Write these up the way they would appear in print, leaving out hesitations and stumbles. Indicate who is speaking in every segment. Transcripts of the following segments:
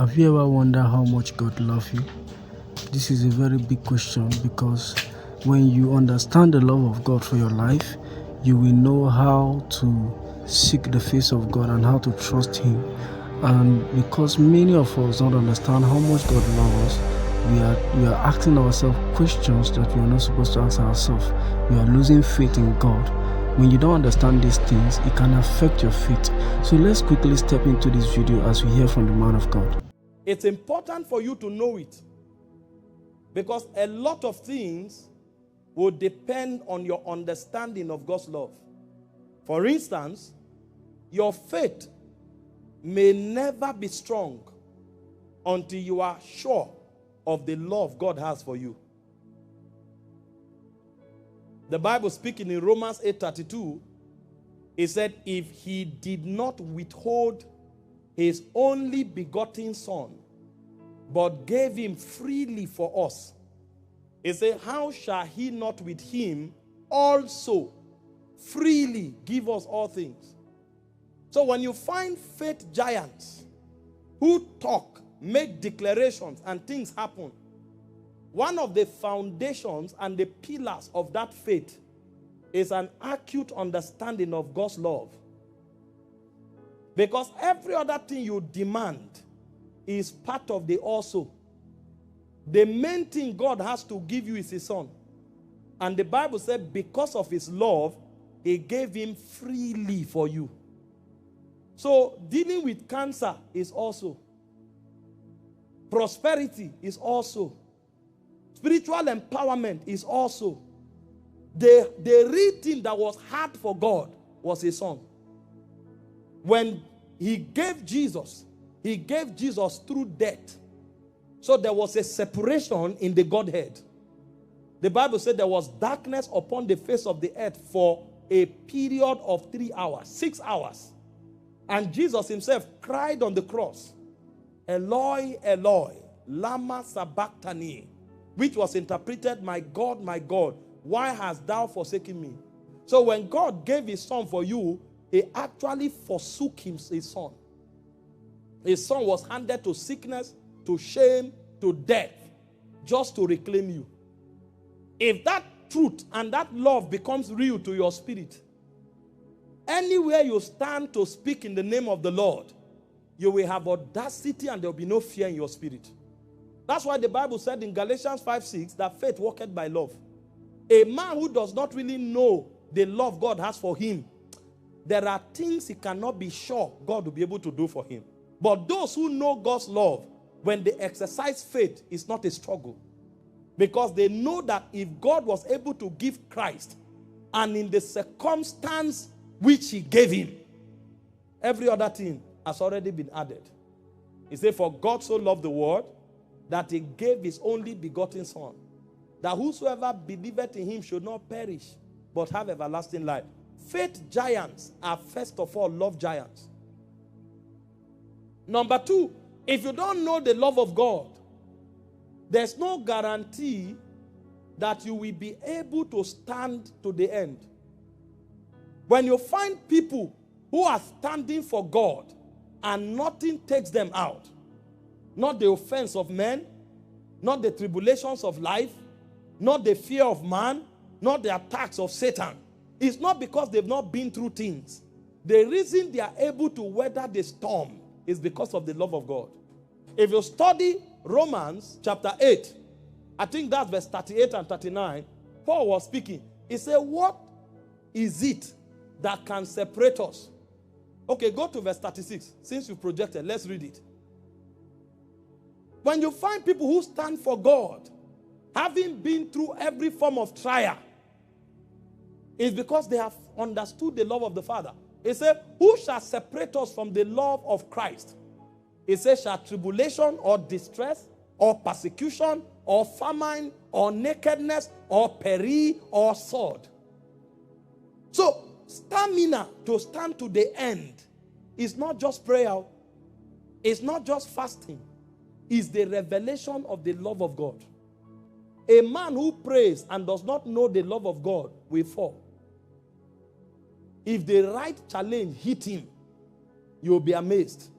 Speaker 1: Have you ever wondered how much God loves you? This is a very big question because when you understand the love of God for your life, you will know how to seek the face of God and how to trust Him. And because many of us don't understand how much God loves us, we are asking ourselves questions that we are not supposed to ask ourselves. We are losing faith in God. When you don't understand these things, it can affect your faith. So let's quickly step into this video as we hear from the man of God.
Speaker 2: It's important for you to know it, because a lot of things will depend on your understanding of God's love. For instance, your faith may never be strong until you are sure of the love God has for you. The Bible speaking in Romans 8:32, it said, if He did not withhold His only begotten Son, but gave Him freely for us, it said, how shall He not with Him also freely give us all things? So when you find faith giants who talk, make declarations, and things happen, one of the foundations and the pillars of that faith is an acute understanding of God's love. Because every other thing you demand is part of the also. The main thing God has to give you is His Son. And the Bible said because of His love, He gave Him freely for you. So dealing with cancer is also. Prosperity is also. Spiritual empowerment is also. The real thing that was hard for God was His Son. When He gave Jesus through death. So there was a separation in the Godhead. The Bible said there was darkness upon the face of the earth for a period of 3 hours, 6 hours. And Jesus Himself cried on the cross, Eloi, Eloi, lama sabachthani, which was interpreted, my God, why hast thou forsaken me? So when God gave His Son for you, He actually forsook His Son. His Son was handed to sickness, to shame, to death, just to reclaim you. If that truth and that love becomes real to your spirit, anywhere you stand to speak in the name of the Lord, you will have audacity and there will be no fear in your spirit. That's why the Bible said in Galatians 5:6 that faith worketh by love. A man who does not really know the love God has for him, there are things he cannot be sure God will be able to do for him. But those who know God's love, when they exercise faith, it's not a struggle. Because they know that if God was able to give Christ, and in the circumstance which He gave Him, every other thing has already been added. He said, for God so loved the world that He gave His only begotten Son, that whosoever believeth in Him should not perish, but have everlasting life. Faith giants are first of all love giants. Number two, if you don't know the love of God, there's no guarantee that you will be able to stand to the end. When you find people who are standing for God and nothing takes them out, not the offense of men, not the tribulations of life, not the fear of man, not the attacks of Satan, it's not because they've not been through things. The reason they are able to weather the storm is because of the love of God. If you study Romans chapter 8, I think that's verse 38 and 39, Paul was speaking. He said, what is it that can separate us? Okay, go to verse 36. Since you projected, let's read it. When you find people who stand for God, having been through every form of trial, it's because they have understood the love of the Father. He said, who shall separate us from the love of Christ? He says, shall tribulation or distress or persecution or famine or nakedness or peril or sword? So, stamina to stand to the end is not just prayer. It's not just fasting. It's the revelation of the love of God. A man who prays and does not know the love of God will fall. If the right challenge hit him, you'll be amazed.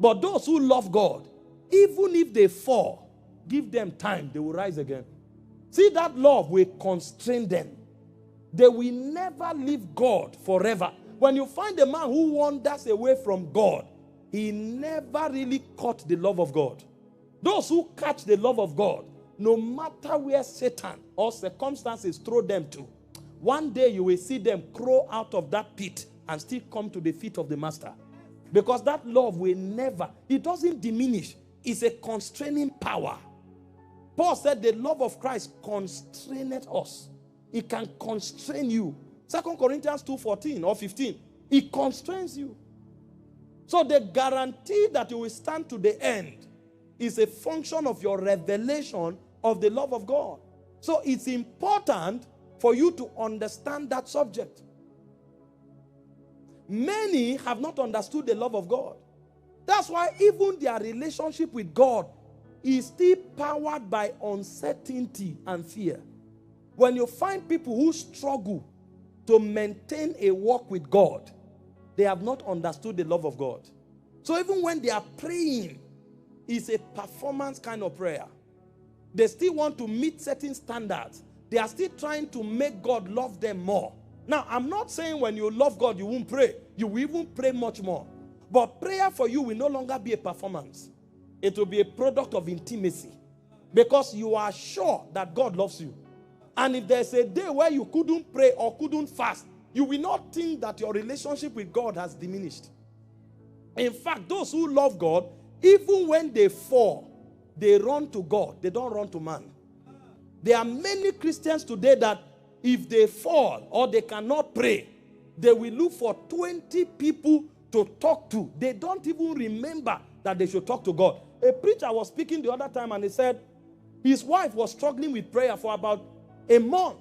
Speaker 2: But those who love God, Even if they fall, give them time, they will rise again. See, that love will constrain them. They will never leave God forever. When you find a man who wanders away from God, he never really caught the love of God. Those who catch the love of God, no matter where Satan or circumstances throw them to, one day you will see them crawl out of that pit and still come to the feet of the master. Because that love will never, it doesn't diminish. It's a constraining power. Paul said the love of Christ constraineth us. It can constrain you. 2 Corinthians 2:14 or 15. It constrains you. So the guarantee that you will stand to the end is a function of your revelation of the love of God. So it's important for you to understand that subject. Many have not understood the love of God. That's why even their relationship with God is still powered by uncertainty and fear. When you find people who struggle to maintain a walk with God, they have not understood the love of God. So even when they are praying, it's a performance kind of prayer. They still want to meet certain standards. They are still trying to make God love them more. Now, I'm not saying when you love God, you won't pray. You will even pray much more. But prayer for you will no longer be a performance. It will be a product of intimacy. Because you are sure that God loves you. And if there's a day where you couldn't pray or couldn't fast, you will not think that your relationship with God has diminished. In fact, those who love God, even when they fall, they run to God. They don't run to man. There are many Christians today that if they fall or they cannot pray, they will look for 20 people to talk to. They don't even remember that they should talk to God. A preacher was speaking the other time and he said his wife was struggling with prayer for about a month.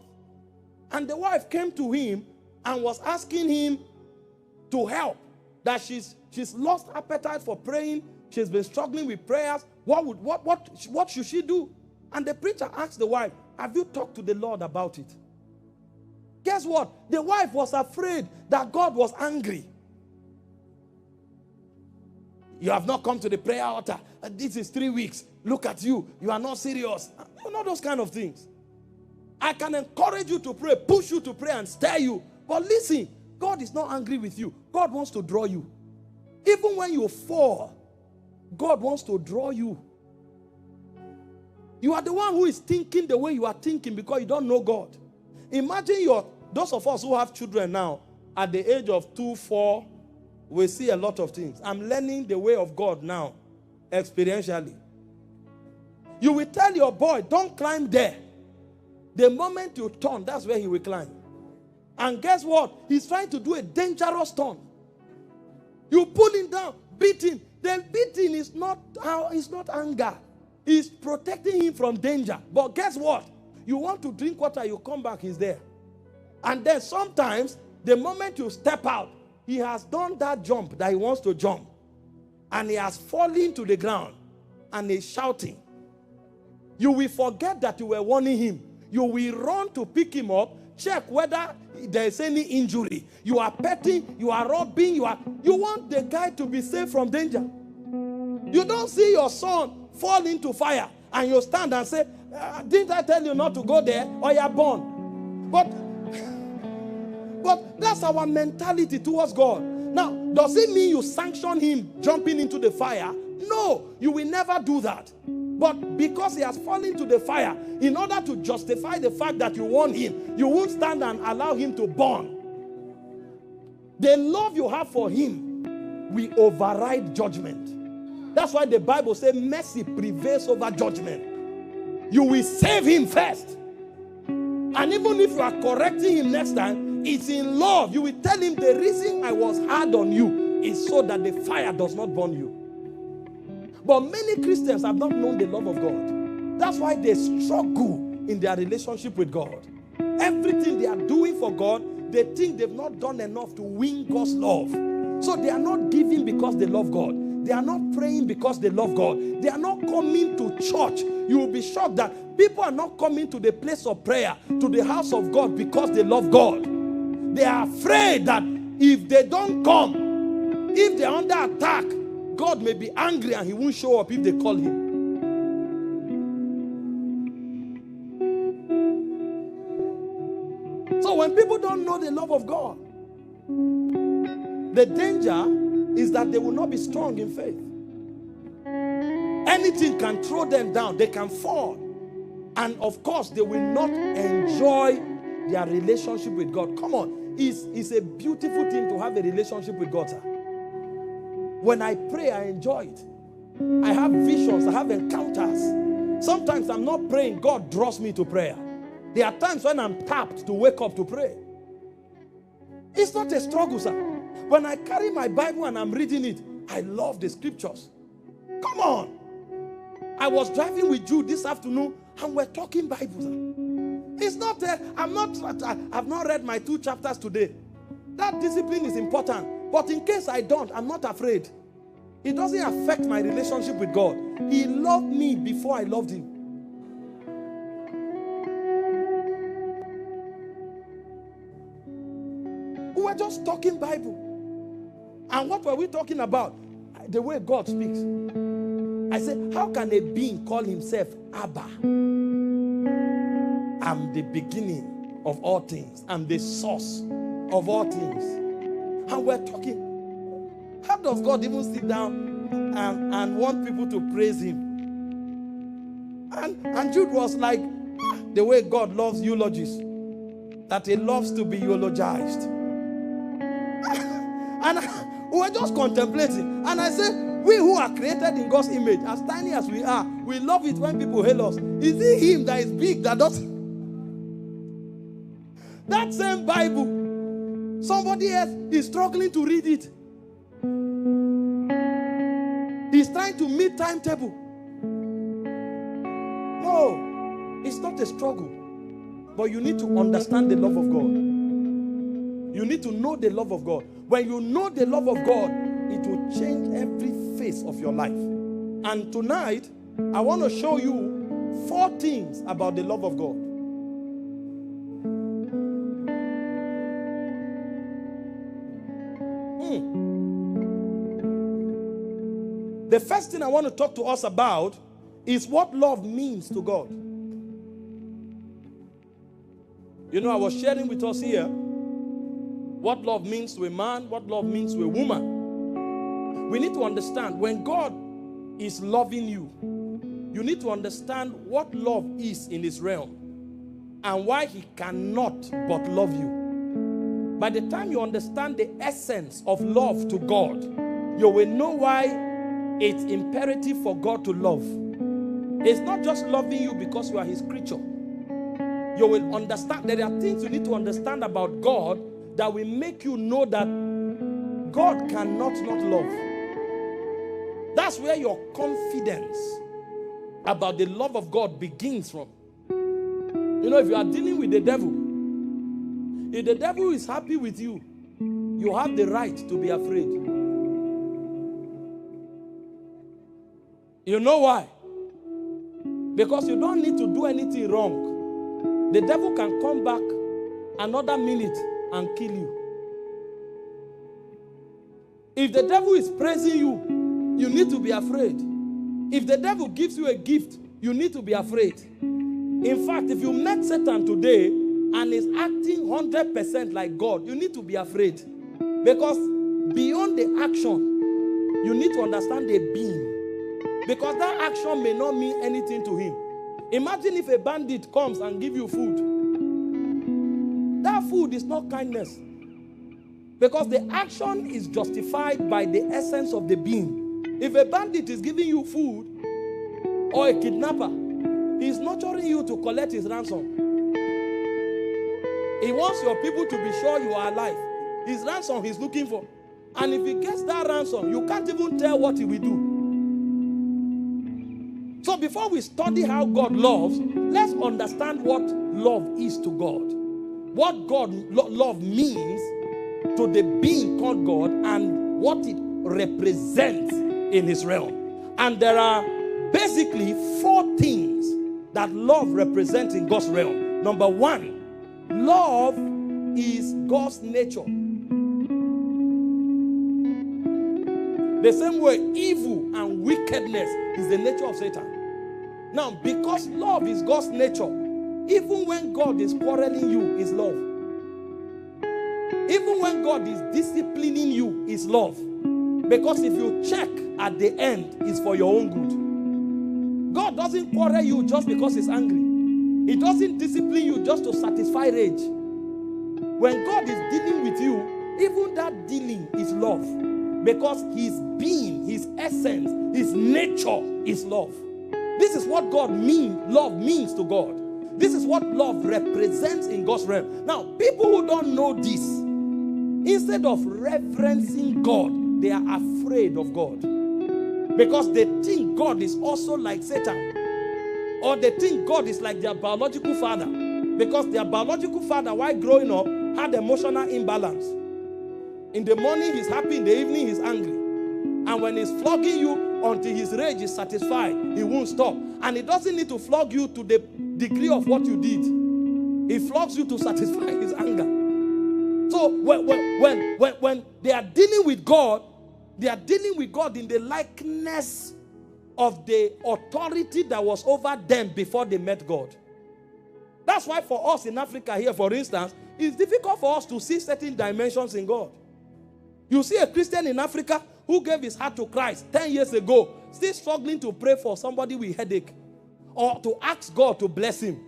Speaker 2: And the wife came to him and was asking him to help. That she's lost appetite for praying. She's been struggling with prayers. What should she do? And the preacher asked the wife, have you talked to the Lord about it? Guess what? The wife was afraid that God was angry. You have not come to the prayer altar. This is 3 weeks. Look at you. You are not serious. You know those kind of things. I can encourage you to pray, push you to pray and stir you. But listen, God is not angry with you. God wants to draw you. Even when you fall, God wants to draw you. You are the one who is thinking the way you are thinking because you don't know God. Imagine those of us who have children now, at the age of 2, 4, we see a lot of things. I'm learning the way of God now, experientially. You will tell your boy, don't climb there. The moment you turn, that's where he will climb. And guess what? He's trying to do a dangerous turn. You pull him down, beat him. Then beating is not anger. It's protecting him from danger. But guess what? You want to drink water, you come back, he's there. And then sometimes, the moment you step out, he has done that jump that he wants to jump. And he has fallen to the ground. And he's shouting. You will forget that you were warning him. You will run to pick him up, check whether there is any injury. You are petting, you are robbing, you want the guy to be safe from danger. You don't see your son fall into fire and you stand and say, didn't I tell you not to go there or you're born? But that's our mentality towards God. Now, does it mean you sanction him jumping into the fire? No, you will never do that. But because he has fallen to the fire, in order to justify the fact that you warn him, you won't stand and allow him to burn. The love you have for him will override judgment. That's why the Bible says mercy prevails over judgment. You will save him first. And even if you are correcting him next time, it's in love. You will tell him the reason I was hard on you is so that the fire does not burn you. But many Christians have not known the love of God. That's why they struggle in their relationship with God. Everything they are doing for God, they think they've not done enough to win God's love. So they are not giving because they love God. They are not praying because they love God. They are not coming to church. You will be shocked that people are not coming to the place of prayer, to the house of God because they love God. They are afraid that if they don't come, if they are under attack, God may be angry and he won't show up if they call him. So when people don't know the love of God, the danger is that they will not be strong in faith. Anything can throw them down. They can fall. And of course, they will not enjoy their relationship with God. Come on. It's a beautiful thing to have a relationship with God, sir. When I pray, I enjoy it. I have visions. I have encounters. Sometimes I'm not praying. God draws me to prayer. There are times when I'm tapped to wake up to pray. It's not a struggle, sir. When I carry my Bible and I'm reading it, I love the scriptures. Come on. I was driving with Jude this afternoon and we're talking Bible, sir. It's not I've not read my 2 chapters today. That discipline is important. But in case I don't, I'm not afraid. It doesn't affect my relationship with God. He loved me before I loved him. We were just talking Bible. And what were we talking about? The way God speaks. I said, how can a being call himself Abba? I'm the beginning of all things. I'm the source of all things. And we're talking. How does God even sit down and want people to praise him? And Jude was like, the way God loves eulogies, that he loves to be eulogized. And we were just contemplating. And I said, we who are created in God's image, as tiny as we are, we love it when people hail us. Is it him that is big that doesn't? That same Bible, somebody else is struggling to read it. He's trying to meet timetable. No, it's not a struggle. But you need to understand the love of God. You need to know the love of God. When you know the love of God, it will change every phase of your life. And tonight, I want to show you 4 things about the love of God. The first thing I want to talk to us about is what love means to God. You know, I was sharing with us here what love means to a man, what love means to a woman. We need to understand when God is loving you, you need to understand what love is in his realm and why he cannot but love you. By the time you understand the essence of love to God, you will know why it's imperative for God to love. It's not just loving you because you are his creature. You will understand there are things you need to understand about God that will make you know that God cannot not love. That's where your confidence about the love of God begins from. You know, if you are dealing with the devil, if the devil is happy with you, you have the right to be afraid. You know why? Because you don't need to do anything wrong. The devil can come back another minute and kill you. If the devil is praising you, you need to be afraid. If the devil gives you a gift, you need to be afraid. In fact, if you met Satan today and is acting 100% like God, you need to be afraid. Because beyond the action, you need to understand the being. Because that action may not mean anything to him. Imagine if a bandit comes and gives you food. That food is not kindness. Because the action is justified by the essence of the being. If a bandit is giving you food, or a kidnapper, he's nurturing you to collect his ransom. He wants your people to be sure you are alive. His ransom he's looking for. And if he gets that ransom, you can't even tell what he will do. So before we study how God loves, let's understand what love is to God. What love means to the being called God and what it represents in his realm. And there are basically 4 things that love represents in God's realm. Number 1, love is God's nature. The same way evil and wickedness is the nature of Satan. Now, because love is God's nature, even when God is quarreling you, is love. Even when God is disciplining you, is love. Because if you check at the end, it's for your own good. God doesn't quarrel you just because he's angry. He doesn't discipline you just to satisfy rage. When God is dealing with you, even that dealing is love. Because his being, his essence, his nature is love. This is what love means to God. This is what love represents in God's realm. Now, people who don't know this, instead of reverencing God, they are afraid of God. Because they think God is also like Satan. Or they think God is like their biological father. Because their biological father, while growing up, had emotional imbalance. In the morning, he's happy. In the evening, he's angry. And when he's flogging you until his rage is satisfied, he won't stop. And he doesn't need to flog you to the degree of what you did. He flogs you to satisfy his anger. So when they are dealing with God, they are dealing with God in the likeness of the authority that was over them before they met God. That's why for us in Africa here, for instance, it's difficult for us to see certain dimensions in God. You see a Christian in Africa who gave his heart to Christ 10 years ago, still struggling to pray for somebody with headache or to ask God to bless him.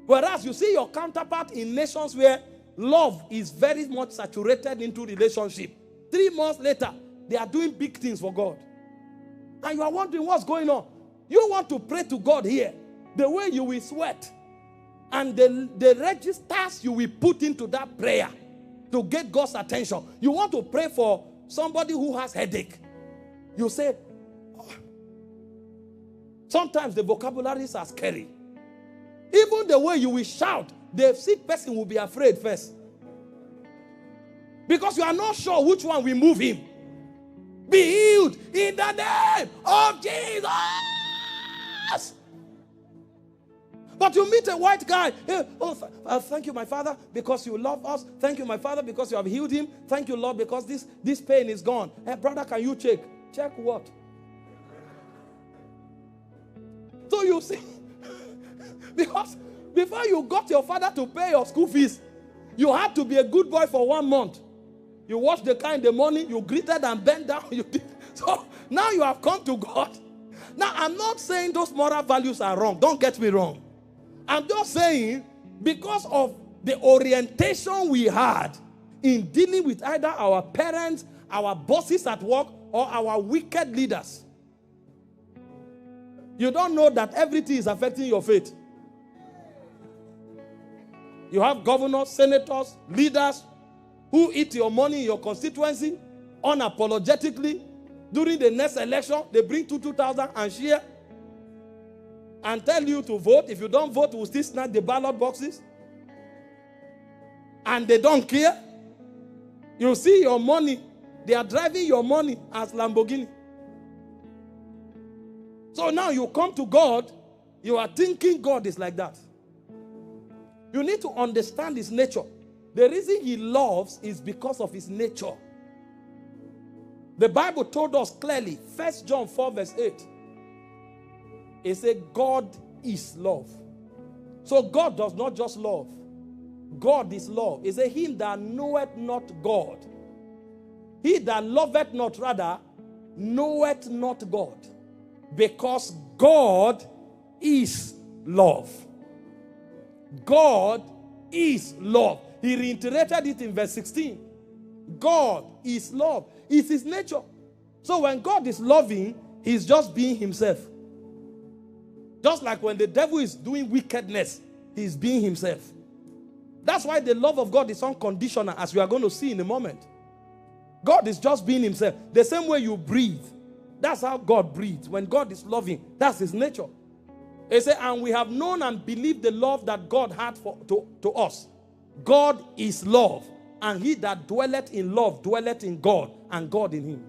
Speaker 2: Whereas you see your counterpart in nations where love is very much saturated into relationship. 3 months later, they are doing big things for God. And you are wondering what's going on. You want to pray to God here, the way you will sweat and the registers you will put into that prayer to get God's attention. You want to pray for somebody who has headache. You say, oh. Sometimes the vocabularies are scary. Even the way you will shout, the sick person will be afraid first. Because you are not sure which one will move him. Be healed in the name of Jesus. But you meet a white guy. Thank you, my Father, because you love us. Thank you, my Father, because you have healed him. Thank you, Lord, because this pain is gone. Hey, brother, can you check? Check what? So you see, because before you got your father to pay your school fees, you had to be a good boy for 1 month. You washed the car in the morning, you greeted and bent down. So now you have come to God. Now, I'm not saying those moral values are wrong. Don't get me wrong. I'm just saying, because of the orientation we had in dealing with either our parents, our bosses at work, or our wicked leaders, you don't know that everything is affecting your faith. You have governors, senators, leaders who eat your money in your constituency unapologetically. During the next election, they bring 2,000 and share and tell you to vote. If you don't vote, we'll still snatch the ballot boxes. And they don't care. You see your money. They are driving your money as Lamborghini. So now you come to God, you are thinking God is like that. You need to understand his nature. The reason he loves is because of his nature. The Bible told us clearly, 1 John 4 verse 8. It said God is love. So God does not just love. God is love. It said him that knoweth not God. He that loveth not, rather, knoweth not God. Because God is love. God is love. He reiterated it in verse 16. God is love. It's his nature. So when God is loving, he's just being himself. Just like when the devil is doing wickedness, he's being himself. That's why the love of God is unconditional, as we are going to see in a moment. God is just being himself. The same way you breathe, that's how God breathes. When God is loving, that's his nature. He said, and we have known and believed the love that God had to us. God is love, and he that dwelleth in love dwelleth in God, and God in him.